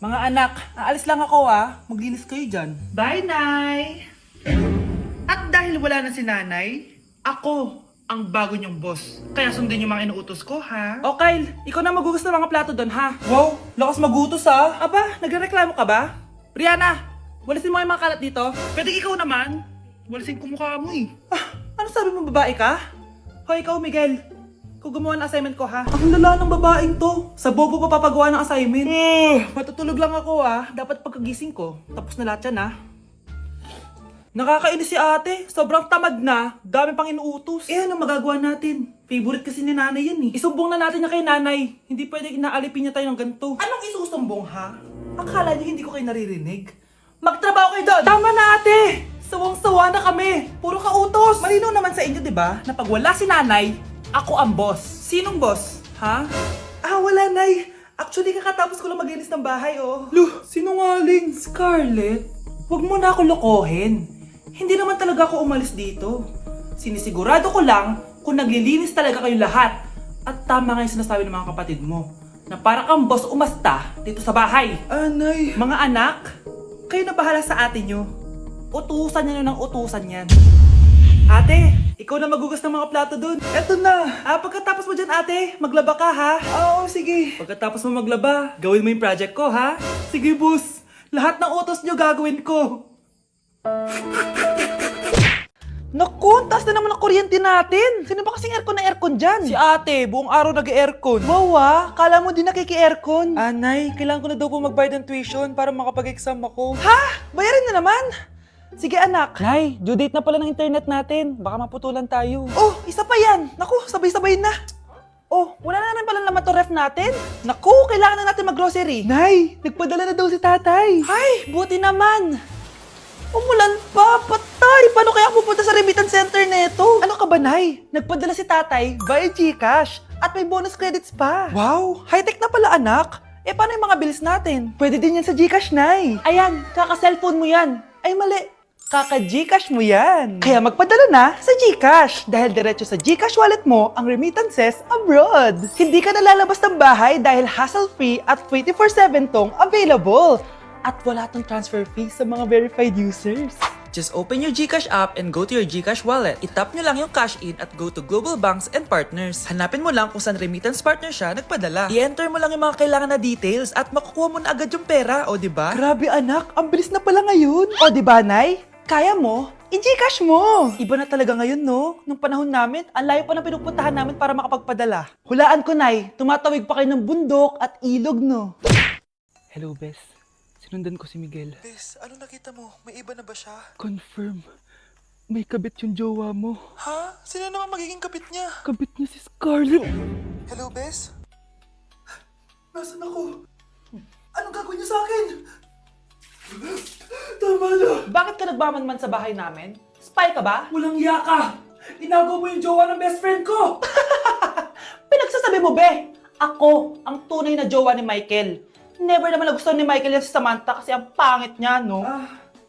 Mga anak, aalis lang ako Maglinis kayo dyan. Bye, Nay! At dahil wala na si Nanay, ako ang bago niyong boss. Kaya sundin yung mga inuutos ko, ha? O Kyle, ikaw na magugas ng mga plato doon ha. Wow, lakas magutos, ha? Aba, nagrereklamo ka ba? Brianna, walisin mo yung mga kalat dito. Pwede ikaw naman. Walisin ko mukha mo, eh. Ano sabi mo, babae ka? Hoy, ikaw Miguel. Ikaw gumawa ng assignment ko ha. Ang lala ng babaeng to. Sa bobo pa papagawa ng assignment. Matutulog lang ako Dapat pagkagising ko, tapos na lahat yan Nakakainis si ate. Sobrang tamad na. Dami pang inuutos. Ano magagawa natin? Favorite kasi ni nanay yan Isumbong na natin niya kay nanay. Hindi pwede inaalipin niya tayo ng ganito. Anong isusumbong ha? Akala niyo hindi ko kayo naririnig? Magtrabaho kayo doon! Tama na ate! Sawang-sawa na kami. Puro kautos. Malinaw naman sa inyo, di ba? Na pag wala si nanay, ako ang boss. Sinong boss? Ha? Wala, Nay. Actually, kakatapos ko lang maglinis ng bahay, Luh, sinungaling. Scarlett, huwag mo na ako lokohin. Hindi naman talaga ako umalis dito. Sinisigurado ko lang kung naglilinis talaga kayo lahat. At tama nga yung sinasabi ng mga kapatid mo. Na para kang boss umasta dito sa bahay. Nay. Mga anak, kayo na bahala sa ate nyo. Utusan nyo ng utusan yan. Ate, ikaw na magugas ng mga plato dun. Eto na. Pagkatapos mo dyan, ate, maglaba ka, ha? Oo, sige. Pagkatapos mo maglaba, gawin mo yung project ko, ha? Sige, boss. Lahat ng utos nyo gagawin ko. Naku, taas na naman ang kuryente natin. Sino ba kasing aircon dyan? Si ate, buong araw nag-aircon. Wow, kala mo din nakiki-aircon. Anay, kailangan ko na daw po magbayad ng tuition para makapag-exam ako. Ha? Bayarin na naman? Sige anak. Nay, due date na pala ng internet natin. Baka maputulan tayo. Oh, isa pa yan. Naku, sabay-sabay na. Oh, wala na naman pala naman to ref natin. Naku, kailangan na natin mag-grocery. Nay, nagpadala na daw si tatay. Ay, buti naman. Umulan pa, patay. Paano kaya ako pupunta sa remittance center neto? Ano ka ba, Nay? Nagpadala si tatay via GCash at may bonus credits pa. Wow, high-tech na pala anak. Paano yung mga bills natin? Pwede din yan sa GCash, Nay. Ayan, kaka-cellphone mo yan. Ay, mali. Kaka-GCash mo yan. Kaya magpadala na sa GCash dahil diretso sa GCash wallet mo ang remittances abroad. Hindi ka nalalabas ng bahay dahil hassle-free at 24/7 tong available. At wala tong transfer fee sa mga verified users. Just open your GCash app and go to your GCash wallet. Itap nyo lang yung cash in at go to global banks and partners. Hanapin mo lang kung saan remittance partner siya nagpadala. I-enter mo lang yung mga kailangan na details at makukuha mo na agad yung pera, o diba? Grabe anak, ang bilis na pala ngayon. O diba, Nay? Kaya mo? I-GCash mo! Iba na talaga ngayon, no? Nung panahon namin, ang layo pa ng pinupuntahan namin para makapagpadala. Hulaan ko, Nay. Tumatawid pa kayo ng bundok at ilog, no? Hello, Bes. Sinundan ko si Miguel. Bes, ano nakita mo? May iba na ba siya? Confirm. May kabit yung jowa mo. Ha? Sino naman magiging kapit niya? Kabit niya si Scarlett. Hello, Bes? Nasaan ako? Anong gagawin niyo sa akin? Tama na! Bakit ka nagmamanman sa bahay namin? Spy ka ba? Walang yaka! Inagaw mo yung jowa ng best friend ko! Pinagsasabi mo, be! Ako ang tunay na jowa ni Michael. Never naman nagustuhan ni Michael yan si Samantha kasi ang pangit niya, no?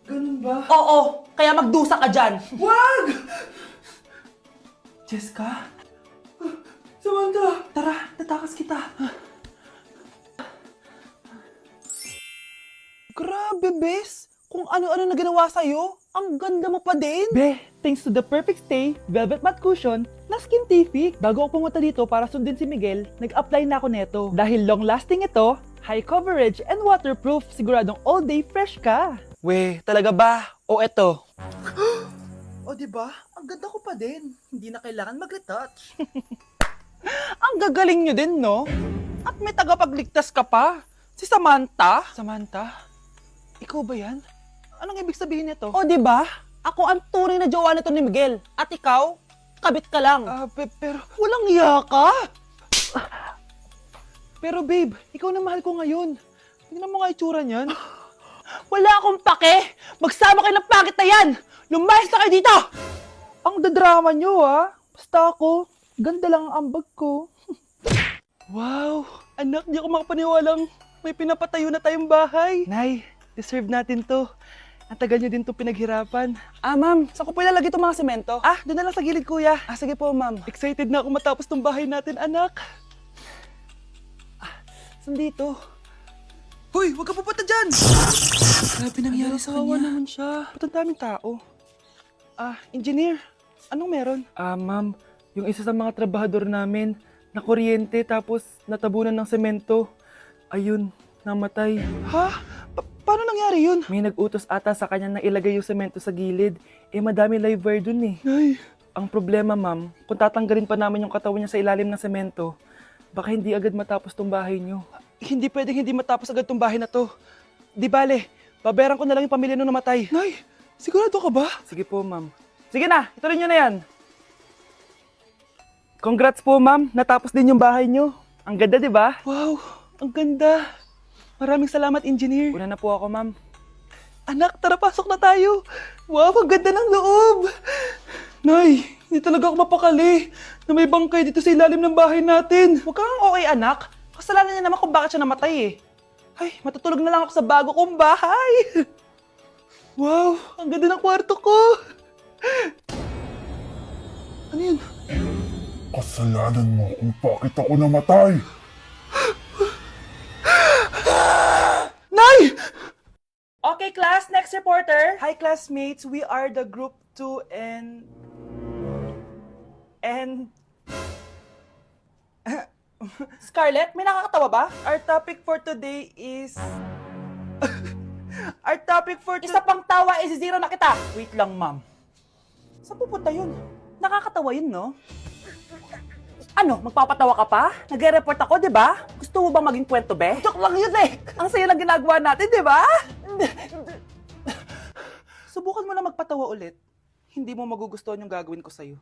Ganun ba? Oo, kaya magdusa ka dyan. Wag! Jessica? Samantha! Tara, tatakas kita. Grabe, Bes! Kung ano-ano na ginawa sa'yo, ang ganda mo pa din! Be, thanks to the perfect stay, velvet matte cushion, na Skintific. Bago ako pumunta dito para sundin si Miguel, nag-apply na ako neto. Dahil long-lasting ito, high coverage and waterproof, siguradong all day fresh ka. We, talaga ba? O eto? O diba? Ang ganda ko pa din. Hindi na kailangan mag-retouch. Ang gagaling nyo din, no? At may tagapagligtas ka pa. Si Samantha. Samantha? Ikaw ba yan? Anong ibig sabihin nito? O, diba? Ako ang tunay na jowa nito ni Miguel. At ikaw, kabit ka lang. Pero walang iya ka. Pero babe, ikaw na mahal ko ngayon. Tingnan mo nga itsura niyan. Wala akong pake. Magsama kayo ng pangit na yan. Lumayas na kayo dito. Ang dadrama nyo, Basta ako, ganda lang ang ambag ko. Wow, anak, di ako makapaniwalang may pinapatayo na tayong bahay. Nay, deserve natin to. Ang tagal nyo din to pinaghirapan. Ma'am, saan ko po ilalagay itong mga semento? Doon na lang sa gilid, kuya. Sige po, ma'am. Excited na ako matapos tong bahay natin, anak. Saan dito? Hoy, huwag ka pupunta dyan! Grabe nangyari sa kanya. Naman siya. Ba't ang daming tao? Engineer, anong meron? Ma'am, yung isa sa mga trabahador namin, na kuryente tapos natabunan ng semento. Ayun, namatay. Ha? Paano nangyari yun? May nag-utos ata sa kanya na ilagay yung semento sa gilid. Madami live wire dun eh. Ay. Ang problema, ma'am, kung tatanggalin pa namin yung katawan niya sa ilalim ng semento, baka hindi agad matapos tong bahay niyo. Hindi pwedeng hindi matapos agad tong bahay na to. Di bale, babayaran ko na lang yung pamilya nung namatay. Nay, sigurado ka ba? Sige po, ma'am. Sige na, ituloy niyo na yan. Congrats po, ma'am. Natapos din yung bahay niyo. Ang ganda, di ba? Wow, ang ganda. Maraming salamat, engineer. Una na po ako, ma'am. Anak, tara pasok na tayo. Wow, ang ganda ng loob. Nay, hindi talaga ako mapakali na may bangkay dito sa ilalim ng bahay natin. Huwag kang okay, anak. Kasalanan niya naman kung bakit siya namatay eh. Ay, matutulog na lang ako sa bago kong bahay. Wow, ang ganda ng kwarto ko. Ano yun? Kasalanan mo kung bakit ako namatay. Nay! Okay, class. Next reporter. Hi, classmates. We are the group 2 and... Scarlett, may nakakatawa ba? Our topic for today is... Isa pang tawa is zero na kita. Wait lang, ma'am. Saan pupunta yun? Nakakatawa yun, no? Ano, magpapatawa ka pa? Nagre-report ako, di ba? Gusto mo bang maging kwento, be? Joke lang yun eh! Ang saya ng ginagawa natin, di ba? Subukan mo na magpatawa ulit. Hindi mo magugustuhan yung gagawin ko sa'yo.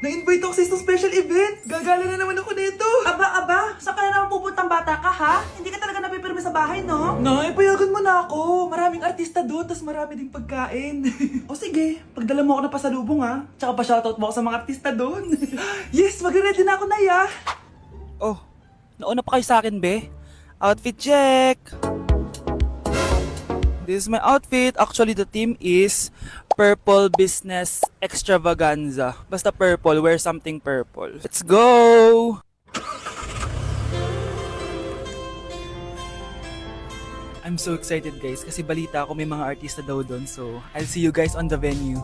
Na-invite ako sa isang special event! Gagala na naman ako nito! Aba! Saan ka na naman pupuntang bata ka, ha? Hindi ka talaga napipirme sa bahay, no? Nay, payagan mo na ako! Maraming artista doon, tas marami ding pagkain. O sige, pagdala mo ako na pasalubong, ha? Tsaka pa-shoutout mo ako sa mga artista doon. Yes, magre-ready na ako, Nay, ha? Oh, nauna pa kayo sa akin, be? Outfit check! This is my outfit. Actually, the theme is Purple Business Extravaganza. Basta purple, wear something purple. Let's go! I'm so excited, guys, kasi balita ako may mga artista daw doon. So, I'll see you guys on the venue.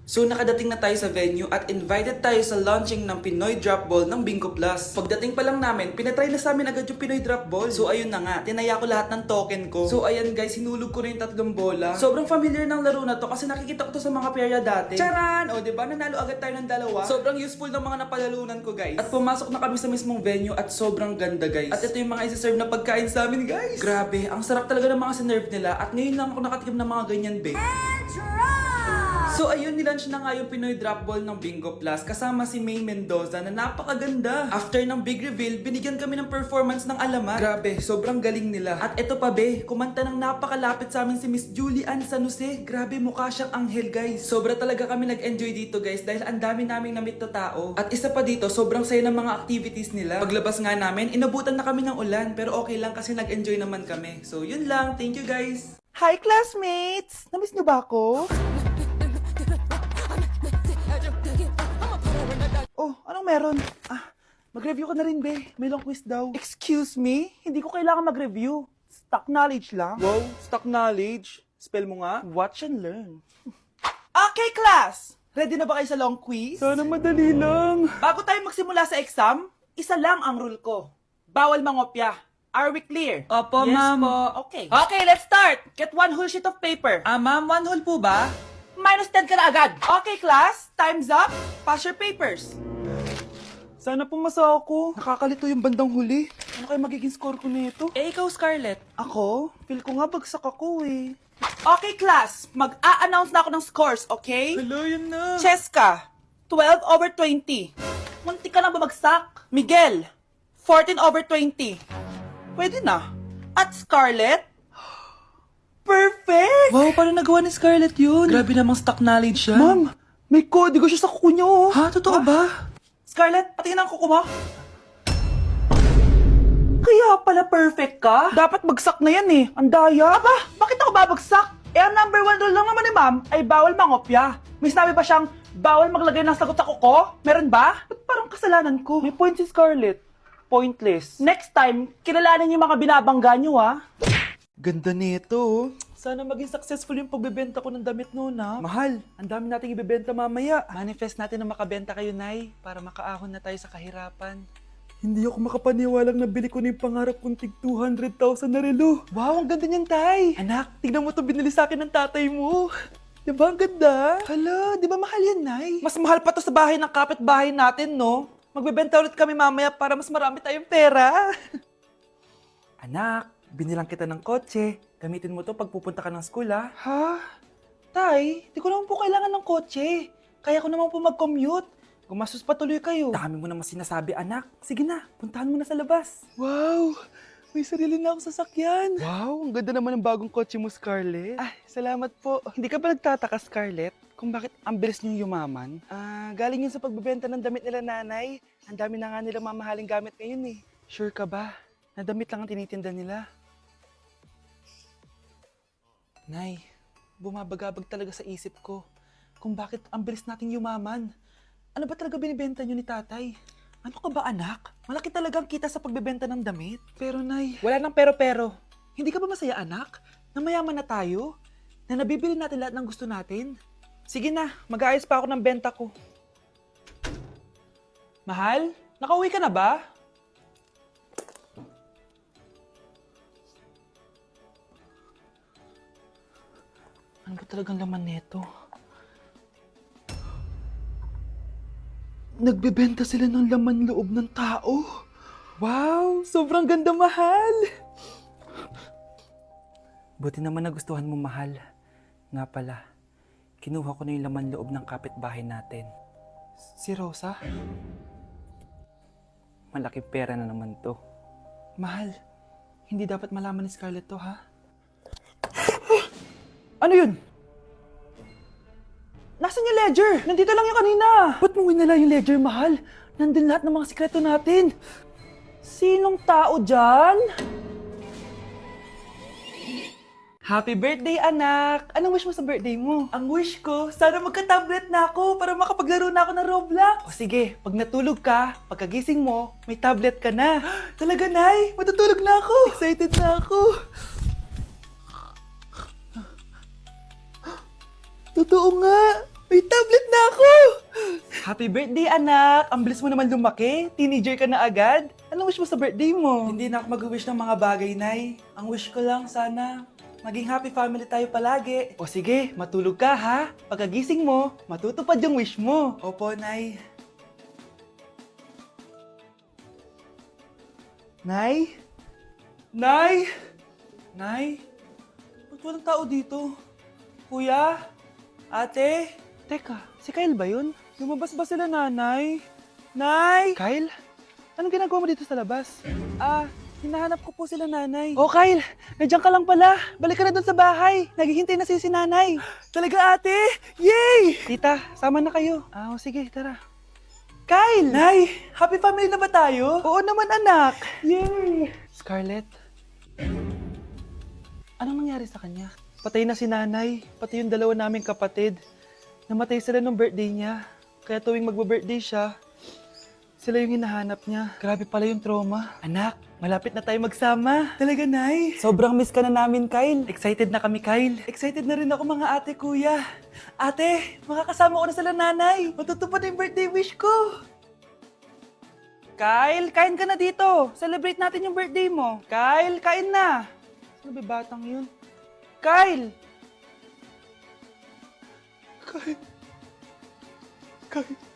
So nakadating na tayo sa venue at invited tayo sa launching ng Pinoy Drop Ball ng Bingo Plus. Pagdating pa lang namin, pinatry na sa amin agad yung Pinoy Drop Ball. So ayun na nga, tinaya ko lahat ng token ko. So ayan guys, hinulog ko na yung 3 bola. Sobrang familiar ng laro na to kasi nakikita ko to sa mga perya dati. Charan! O diba, nanalo agad tayo ng 2. Sobrang useful ng mga napalalunan ko guys. At pumasok na kami sa mismong venue at sobrang ganda guys. At ito yung mga isi-serve na pagkain sa amin guys. Grabe, ang sarap talaga ng mga sinerve nila at ngayon lang ako nakatikim ng mga ganyan babe. So ayun, nilaunch na nga yung Pinoy Drop Ball ng Bingo Plus kasama si May Mendoza na napakaganda. After ng big reveal, binigyan kami ng performance ng alamat. Grabe, sobrang galing nila. At eto pa be, kumanta ng napakalapit sa amin si Miss Julie Ann San Jose. Grabe, mukha siyang anghel guys. Sobra talaga kami nag-enjoy dito guys dahil ang dami naming na-meet na tao. At isa pa dito, sobrang saya ng mga activities nila. Paglabas nga namin, inabutan na kami ng ulan pero okay lang kasi nag-enjoy naman kami. So yun lang, thank you guys. Hi classmates! Na-miss niyo ba ako? Oh, anong meron? Mag-review ka na rin, be. May long quiz daw. Excuse me? Hindi ko kailangan mag-review. Stock knowledge lang. Wow, stock knowledge. Spell mo nga. Watch and learn. Okay, class! Ready na ba kayo sa long quiz? Sana madali lang. Bago tayo magsimula sa exam, isa lang ang rule ko. Bawal mangopya. Are we clear? Opo, yes, ma'am. Po. Okay. Okay, let's start. Get 1 whole sheet of paper. Ma'am, 1 whole po ba? Minus 10 ka na agad. Okay, class. Time's up. Pass your papers. Sana pumasa ako. Nakakalito yung bandang huli. Ano kaya magiging score ko nito? Ikaw, Scarlett. Ako? Feel ko nga bagsak ako eh. Okay, class. Mag-a-announce na ako ng scores, okay? Hello, yun na. Cheska, 12/20. Munti ka lang bumagsak. Miguel, 14/20. Pwede na. At Scarlett, perfect! Wow, paano nagawa ni Scarlett yun? Grabe namang stock knowledge siya. Ma'am, may kodigo siya sa kuko niya, oh. Ha? Totoo ba? Scarlett, patingin ang kuko mo. Kaya pala perfect ka? Dapat bagsak na yan eh. Ang daya. Aba, bakit ako babagsak? Ang number 1 rule lang naman ni ma'am ay bawal mangopya. May sinabi pa siyang bawal maglagay ng sagot sa kuko? Meron ba? Ba't parang kasalanan ko? May point si Scarlett. Pointless. Next time, kilalanin yung mga binabangga nyo, ha? Ganda nito. Oh. Sana maging successful yung pagbebenta ko ng damit noon, ha? Mahal, ang dami nating ibebenta mamaya. Manifest natin na makabenta kayo, Nay, para makaahon na tayo sa kahirapan. Hindi ako makapaniwalang nabili ko na yung pangarap kong tig 200,000 na relo. Wow, ang ganda niyan, Tay. Anak, tignan mo itong binili sa akin ng tatay mo. Diba ang ganda? Hala, di ba mahal yan, Nay? Mas mahal pa to sa bahay ng kapitbahay natin, no? Magbebenta ulit kami mamaya para mas marami tayong pera. Anak, binilang kita ng kotse. Gamitin mo to pag pupunta ka ng school, ha? Ha? Tay, di ko naman po kailangan ng kotse. Kaya ko naman po mag-commute. Gumastos pa tuloy kayo. Dami mo naman sinasabi, anak. Sige na, puntahan mo na sa labas. Wow! May sarili na akong sasakyan. Wow, ang ganda naman ng bagong kotse mo, Scarlett. Ay, salamat po. Hindi ka ba nagtataka, Scarlett, kung bakit ang bilis niyong yumaman? Galing yun sa pagbebenta ng damit nila, nanay. Ang dami na nga nilang mamahaling gamit ngayon, eh. Sure ka ba? Na damit lang ang tinitinda nila? Nay, bumabagabag talaga sa isip ko kung bakit ang bilis nating yumaman. Ano ba talaga binibenta niyo ni tatay? Ano ka ba, anak? Malaki talagang kita sa pagbebenta ng damit. Pero, Nay, wala nang pero-pero. Hindi ka ba masaya, anak? Na mayaman na tayo? Na nabibili natin lahat ng gusto natin? Sige na, mag-aayos pa ako ng benta ko. Mahal, nakauwi ka na ba? Ano ba talagang laman nito? Nagbebenta sila ng laman loob ng tao. Wow, sobrang ganda, mahal. Buti naman nagustuhan mo, mahal. Nga pala, kinuha ko na yung laman loob ng kapitbahay natin. Si Rosa? Malaking pera na naman to. Mahal, hindi dapat malaman ni Scarlett to, ha? Ano yun? Nasaan yung ledger? Nandito lang yung kanina. Ba't mo winala yung ledger, mahal? Nandun lahat ng mga sikreto natin. Sinong tao dyan? Happy birthday, anak! Anong wish mo sa birthday mo? Ang wish ko, sana magka-tablet na ako para makapaglaro na ako ng Roblox. O sige, pag natulog ka, pagkagising mo, may tablet ka na. Talaga, Nay? Matutulog na ako. Excited na ako. Totoo nga! May tablet na ako! Happy birthday, anak! Ang bilis mo naman lumaki. Teenager ka na agad. Anong wish mo sa birthday mo? Hindi na ako mag-wish ng mga bagay, Nay. Ang wish ko lang, sana maging happy family tayo palagi. O sige, matulog ka, ha? Pagkagising mo, matutupad yung wish mo. Opo, Nay. Nay? Nay? Nay? Ba't walang tao dito? Kuya? Ate? Teka, si Kyle ba yun? Lumabas ba sila, nanay? Nay! Kyle? Anong ginagawa mo dito sa labas? Hinahanap ko po sila, nanay. Oh, Kyle! Nandiyan ka lang pala. Balik ka na dun sa bahay. Naghihintay na si nanay. Talaga, ate? Yay! Tita, sama na kayo. Sige, tara. Kyle! Nay! Happy family na ba tayo? Oo naman, anak. Yay! Scarlett? Anong nangyari sa kanya? Patay na si nanay, pati yung dalawa naming kapatid. Namatay sila nung birthday niya. Kaya tuwing magbe-birthday siya, sila yung hinahanap niya. Grabe pala yung trauma. Anak, malapit na tayo magsama. Talaga, Nay. Sobrang miss ka na namin, Kyle. Excited na kami, Kyle. Excited na rin ako, mga ate, kuya. Ate, makakasama ko na sila, nanay. Matutupad na yung birthday wish ko. Kyle, kain ka na dito. Celebrate natin yung birthday mo. Kyle, kain na. Sino ba batang yun? Kyle! Kyle! Kyle!